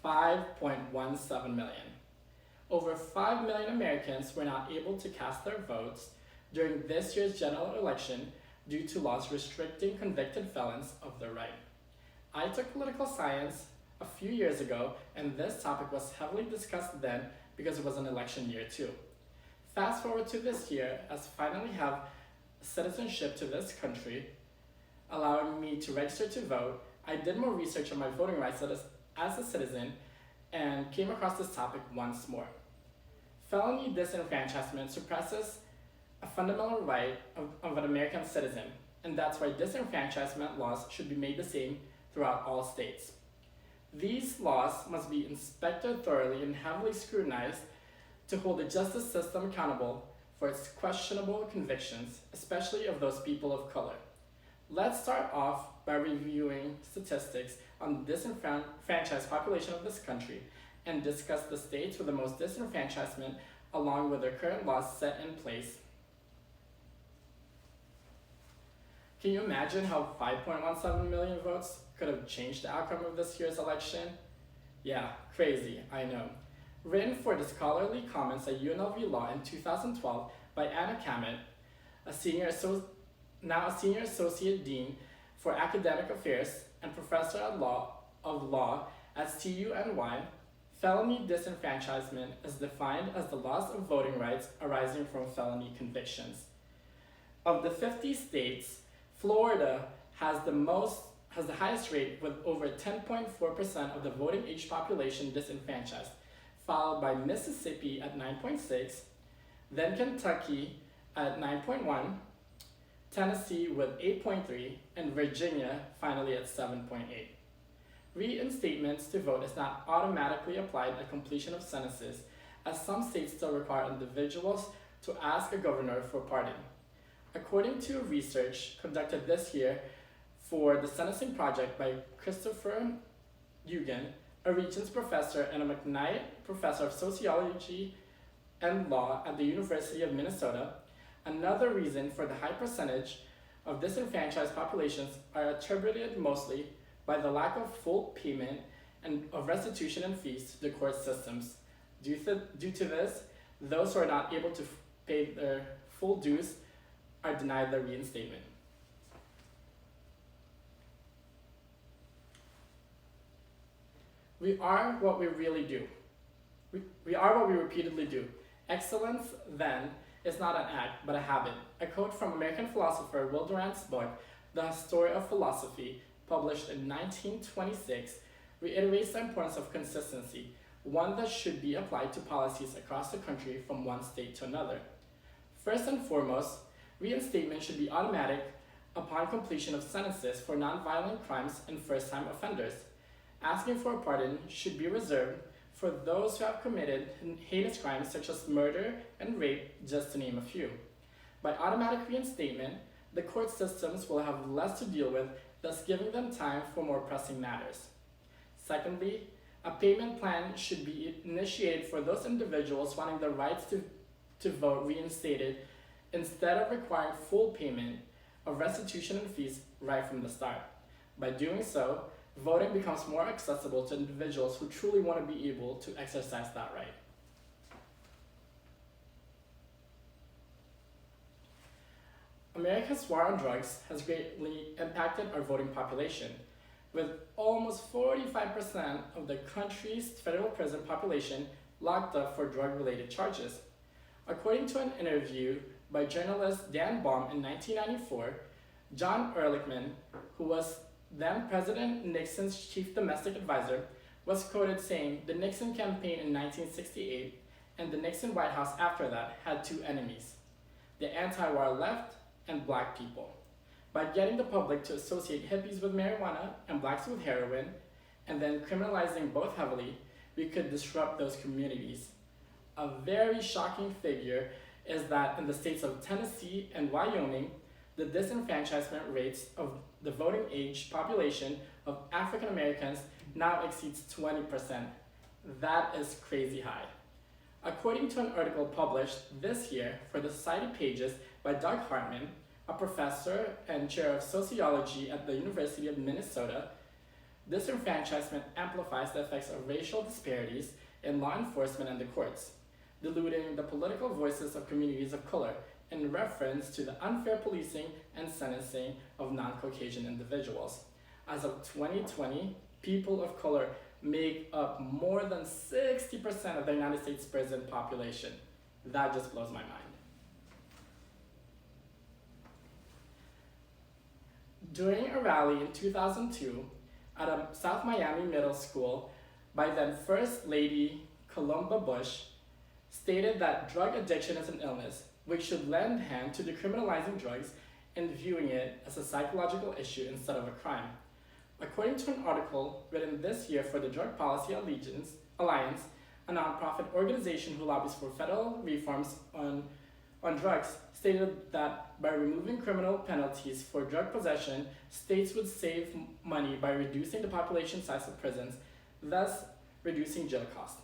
5.17 million. Over 5 million Americans were not able to cast their votes during this year's general election due to laws restricting convicted felons of their right. I took political science a few years ago, and this topic was heavily discussed then because it was an election year too. Fast forward to this year, as I finally have citizenship to this country, allowing me to register to vote, I did more research on my voting rights as a citizen and came across this topic once more. Felony disenfranchisement suppresses a fundamental right of an American citizen, and that's why disenfranchisement laws should be made the same throughout all states. These laws must be inspected thoroughly and heavily scrutinized to hold the justice system accountable for its questionable convictions, especially of those people of color. Let's start off by reviewing statistics on the disenfranchised population of this country and discuss the states with the most disenfranchisement along with their current laws set in place. Can you imagine how 5.17 million votes could have changed the outcome of this year's election? Yeah, crazy, I know. Written for the scholarly comments at UNLV Law in 2012 by Anna Kamet, now a senior associate dean for academic affairs and professor of law at CUNY, felony disenfranchisement is defined as the loss of voting rights arising from felony convictions. Of the 50 states, Florida has the highest rate with over 10.4% of the voting age population disenfranchised, followed by Mississippi at 9.6, then Kentucky at 9.1, Tennessee with 8.3, and Virginia finally at 7.8. Reinstatements to vote is not automatically applied at completion of sentences, as some states still require individuals to ask a governor for pardon. According to research conducted this year for the Sentencing Project by Christopher Eugen, a Regents professor and a McKnight professor of sociology and law at the University of Minnesota, another reason for the high percentage of disenfranchised populations are attributed mostly by the lack of full payment and of restitution and fees to the court systems. Due to this, those who are not able to pay their full dues are denied their reinstatement. We are what we really do. We are what we repeatedly do. Excellence, then, is not an act, but a habit. A quote from American philosopher Will Durant's book, The Story of Philosophy, published in 1926, reiterates the importance of consistency, one that should be applied to policies across the country from one state to another. First and foremost, reinstatement should be automatic upon completion of sentences for nonviolent crimes and first-time offenders. Asking for a pardon should be reserved for those who have committed heinous crimes such as murder and rape, just to name a few. By automatic reinstatement, the court systems will have less to deal with, thus giving them time for more pressing matters. Secondly, a payment plan should be initiated for those individuals wanting their rights to vote reinstated instead of requiring full payment of restitution and fees right from the start. By doing so, voting becomes more accessible to individuals who truly want to be able to exercise that right. America's war on drugs has greatly impacted our voting population, with almost 45% of the country's federal prison population locked up for drug-related charges. According to an interview by journalist Dan Baum in 1994, John Ehrlichman, who was then President Nixon's chief domestic advisor, was quoted saying the Nixon campaign in 1968 and the Nixon White House after that had two enemies, the anti-war left and black people. By getting the public to associate hippies with marijuana and blacks with heroin, and then criminalizing both heavily, we could disrupt those communities. A very shocking figure is that in the states of Tennessee and Wyoming, the disenfranchisement rates of the voting age population of African Americans now exceeds 20%. That is crazy high. According to an article published this year for the Society Pages by Doug Hartman, a professor and chair of sociology at the University of Minnesota, Disenfranchisement amplifies the effects of racial disparities in law enforcement and the courts, diluting the political voices of communities of color in reference to the unfair policing and sentencing of non-Caucasian individuals. As of 2020, people of color make up more than 60% of the United States prison population. That just blows my mind. During a rally in 2002 at a South Miami middle school by then First Lady Columba Bush, stated that drug addiction is an illness which should lend hand to decriminalizing drugs and viewing it as a psychological issue instead of a crime. According to an article written this year for the Drug Policy Alliance, a nonprofit organization who lobbies for federal reforms on drugs, stated that by removing criminal penalties for drug possession, states would save money by reducing the population size of prisons, thus reducing jail costs.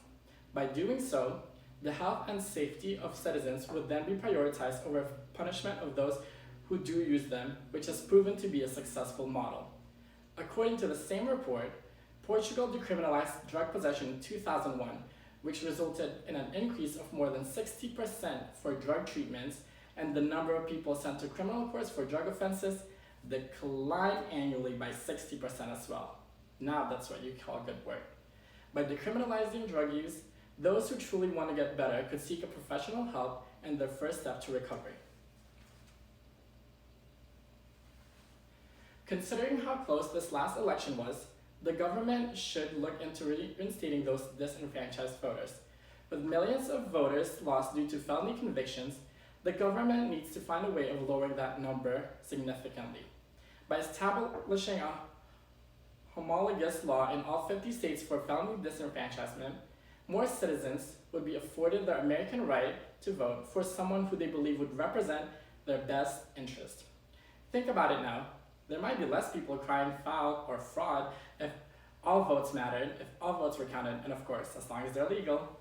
By doing so, the health and safety of citizens would then be prioritized over punishment of those who do use them, which has proven to be a successful model. According to the same report, Portugal decriminalized drug possession in 2001, which resulted in an increase of more than 60% for drug treatments, and the number of people sent to criminal courts for drug offenses declined annually by 60% as well. Now that's what you call good work. By decriminalizing drug use, those who truly want to get better could seek a professional help and their first step to recovery. Considering how close this last election was, the government should look into reinstating those disenfranchised voters. With millions of voters lost due to felony convictions, the government needs to find a way of lowering that number significantly. By establishing a homologous law in all 50 states for felony disenfranchisement, more citizens would be afforded the American right to vote for someone who they believe would represent their best interest. Think about it now. There might be less people crying foul or fraud if all votes mattered, if all votes were counted, and of course, as long as they're legal.